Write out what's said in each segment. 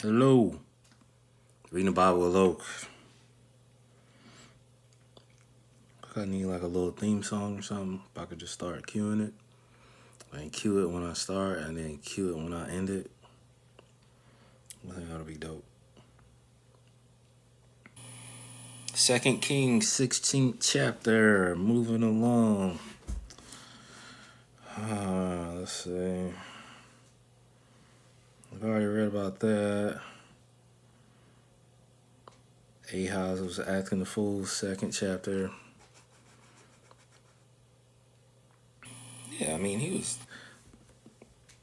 Hello. Reading the Bible with Loke. I need like a little theme song or something. If I could just start cueing it. And cue it when I start and then cue it when I end it. I think that'll be dope. 2 Kings 16th chapter. Moving along. Let's see. I've already read about that. Ahaz was acting the fool, 2nd chapter. Yeah, I mean, he was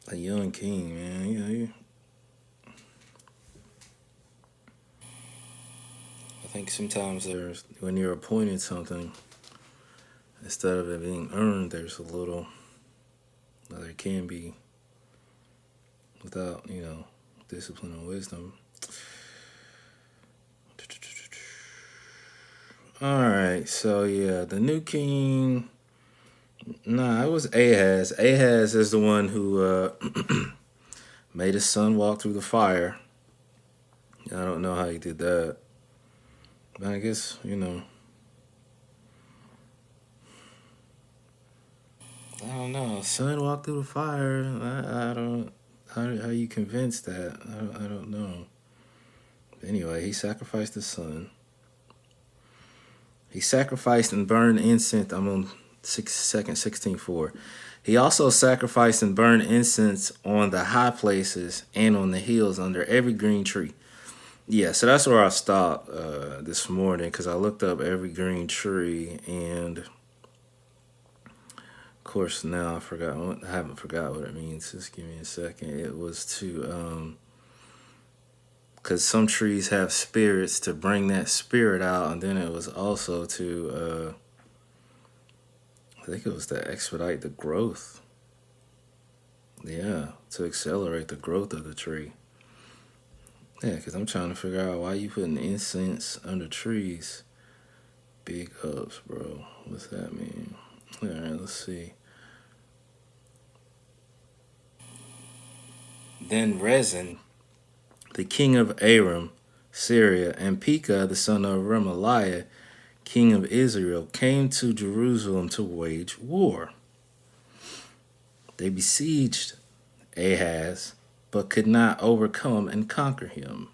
a young king, man. I think sometimes when you're appointed something, instead of it being earned, there can be without, discipline and wisdom. Alright, so yeah, the new king. Nah, it was Ahaz. Ahaz is the one who made his son walk through the fire. I don't know how he did that. But I guess, I don't know. Son walked through the fire. I don't. How you convinced that? I don't know. Anyway, he sacrificed his son. He sacrificed and burned incense. I'm on 16:4. He also sacrificed and burned incense on the high places and on the hills under every green tree. Yeah, so that's where I stopped this morning because I looked up every green tree and, of course, now I haven't forgot what it means. Just give me a second. It was to because some trees have spirits to bring that spirit out, and then it was also to I think it was to expedite the growth. Yeah, to accelerate the growth of the tree. Yeah, because I'm trying to figure out why you putting incense under trees. Big ups, bro. What's that mean? All right, let's see. Then Rezin, the king of Aram, Syria, and Pekah, the son of Remaliah, king of Israel, came to Jerusalem to wage war. They besieged Ahaz, but could not overcome and conquer him.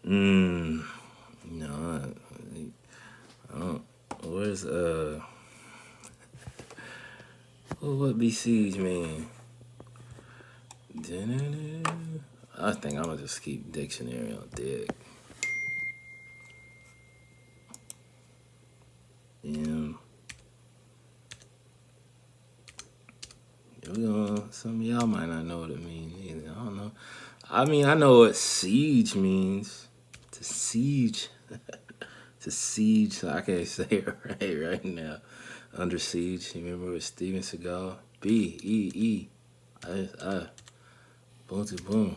No, I don't. Where's what besiege mean? I think I'm gonna just keep dictionary on deck. Yeah. Some of y'all might not know what it means either. I don't know. I mean, I know what siege means. To siege. To siege. So I can't say it right now. Under siege. You remember with Steven Seagal? B-E-E. Boom to boom.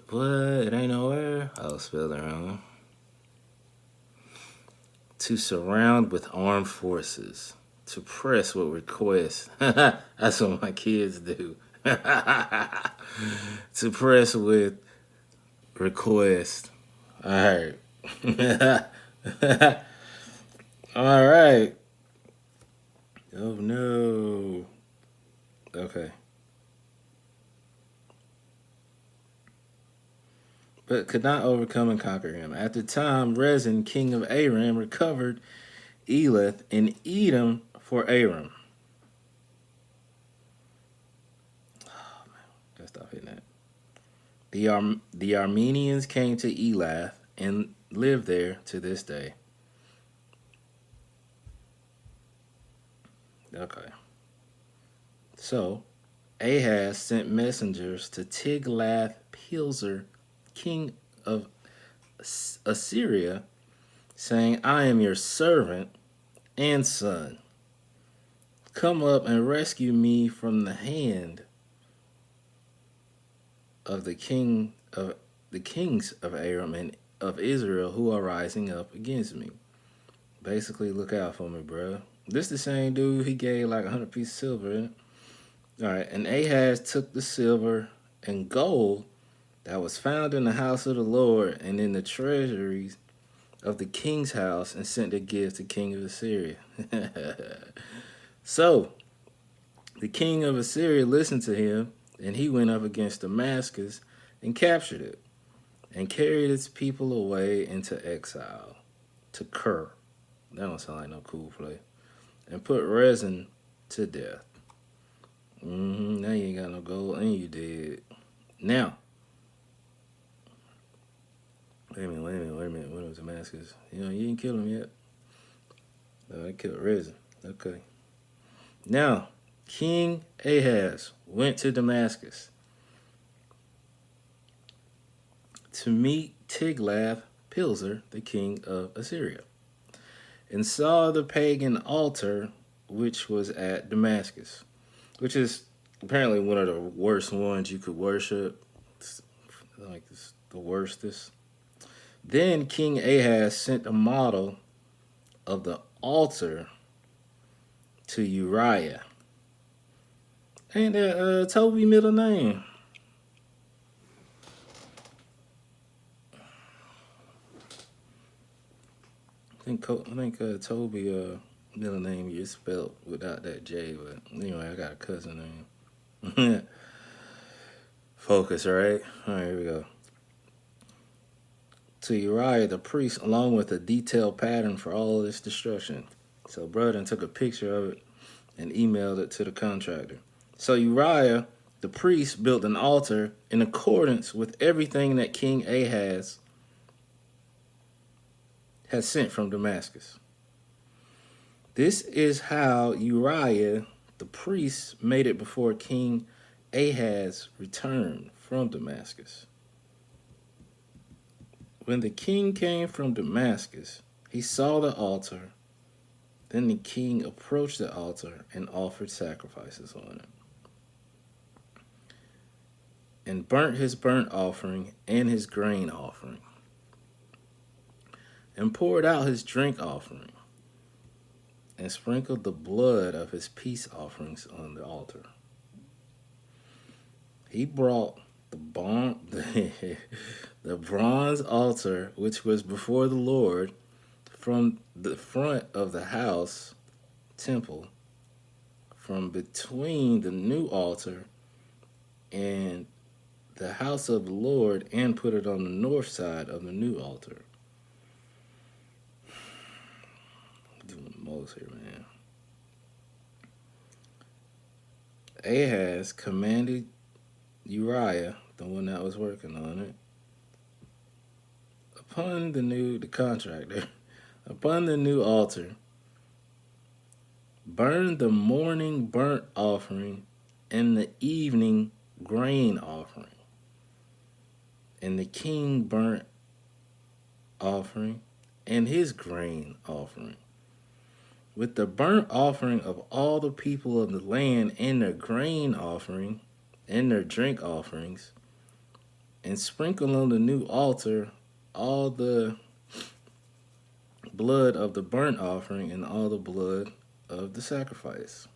What? It ain't nowhere. I'll spell it wrong. To surround with armed forces. To press with request. That's what my kids do. To press with request. All right. All right. Oh no. Okay. But could not overcome and conquer him. At the time, Rezin, king of Aram, recovered Elath and Edom for Aram. Oh man, gotta stop hitting that. The Armenians came to Elath and live there to this day. Okay. So, Ahaz sent messengers to Tiglath-Pileser, king of Assyria, saying, I am your servant and son. Come up and rescue me from the hand of the kings of Aram and of Israel who are rising up against me. Basically, look out for me, bro. This the same dude he gave like 100 pieces of silver, isn't it? All right, and Ahaz took the silver and gold that was found in the house of the Lord and in the treasuries of the king's house, and sent to give to king of Assyria. So the king of Assyria listened to him, and he went up against Damascus and captured it, and carried its people away into exile to Kir. That don't sound like no cool place. And put Rezin to death. Now you ain't got no gold, and you dead. Now, wait a minute. When was Damascus? You didn't kill him yet. No, I killed Rezin. Okay. Now, King Ahaz went to Damascus to meet Tiglath-Pileser, the king of Assyria, and saw the pagan altar which was at Damascus, which is apparently one of the worst ones you could worship. It's the worstest. Then King Ahaz sent a model of the altar to Uriah. Ain't that Toby middle name? I think Toby middle name is spelled without that J, but anyway, I got a cousin name. Focus, right? All right, here we go. To Uriah the priest, along with a detailed pattern for all this destruction. So Brother took a picture of it and emailed it to the contractor. So Uriah the priest built an altar in accordance with everything that King Ahaz had sent from Damascus. This is how Uriah the priest made it before King Ahaz returned from Damascus. When the king came from Damascus, he saw the altar. Then the king approached the altar and offered sacrifices on it, and burnt his burnt offering and his grain offering, and poured out his drink offering, and sprinkled the blood of his peace offerings on the altar. He brought the bronze altar which was before the Lord from the front of the house temple, from between the new altar and the house of the Lord, and put it on the north side of the new altar. I'm doing the most here, man. Ahaz commanded Uriah, the one that was working on it, upon the contractor, upon the new altar, burn the morning burnt offering and the evening grain offering, and the king burnt offering and his grain offering, with the burnt offering of all the people of the land and their grain offering and their drink offerings, and sprinkle on the new altar all the blood of the burnt offering and all the blood of the sacrifice.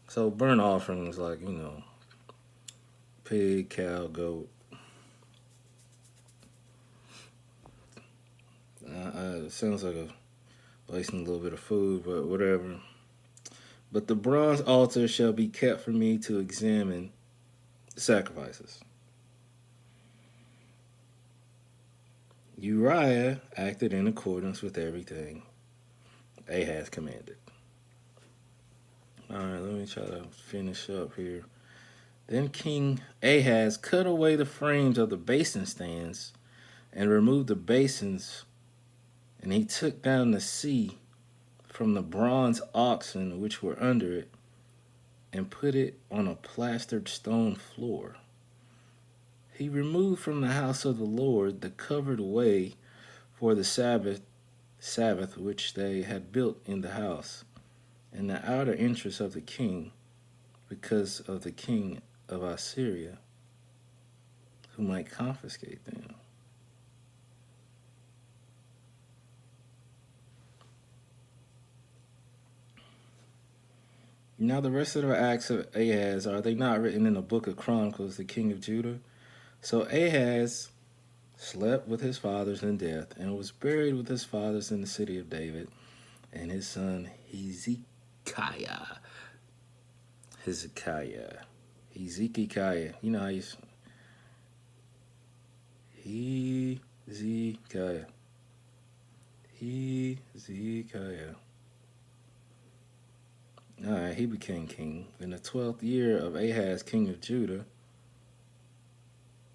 So burnt offerings like, pig, cow, goat. It sounds like wasting a little bit of food, but whatever. But the bronze altar shall be kept for me to examine the sacrifices. Uriah acted in accordance with everything Ahaz commanded. All right, let me try to finish up here. Then King Ahaz cut away the frames of the basin stands and removed the basins, and he took down the sea from the bronze oxen which were under it, and put it on a plastered stone floor. He removed from the house of the Lord the covered way for the Sabbath which they had built in the house, and the outer entrance of the king, because of the king of Assyria, who might confiscate them. Now the rest of the acts of Ahaz, are they not written in the book of Chronicles, the king of Judah? So Ahaz slept with his fathers in death, and was buried with his fathers in the city of David, and his son Hezekiah. Hezekiah. Hezekiah. You know how you... Hezekiah. Hezekiah. Alright, he became king. In the 12th year of Ahaz, king of Judah,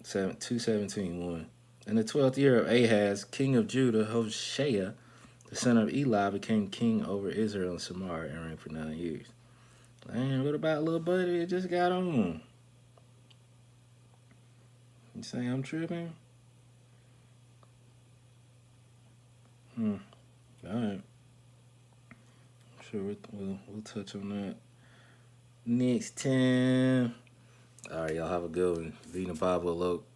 2:17:1. In the 12th year of Ahaz, king of Judah, Hoshea, the son of Eli, became king over Israel and Samaria and reigned for 9 years. Man, what about little buddy that just got on? You say I'm tripping? Alright. Sure, we'll touch on that next time. Alright, y'all have a good one. Reading the Bible, Loke.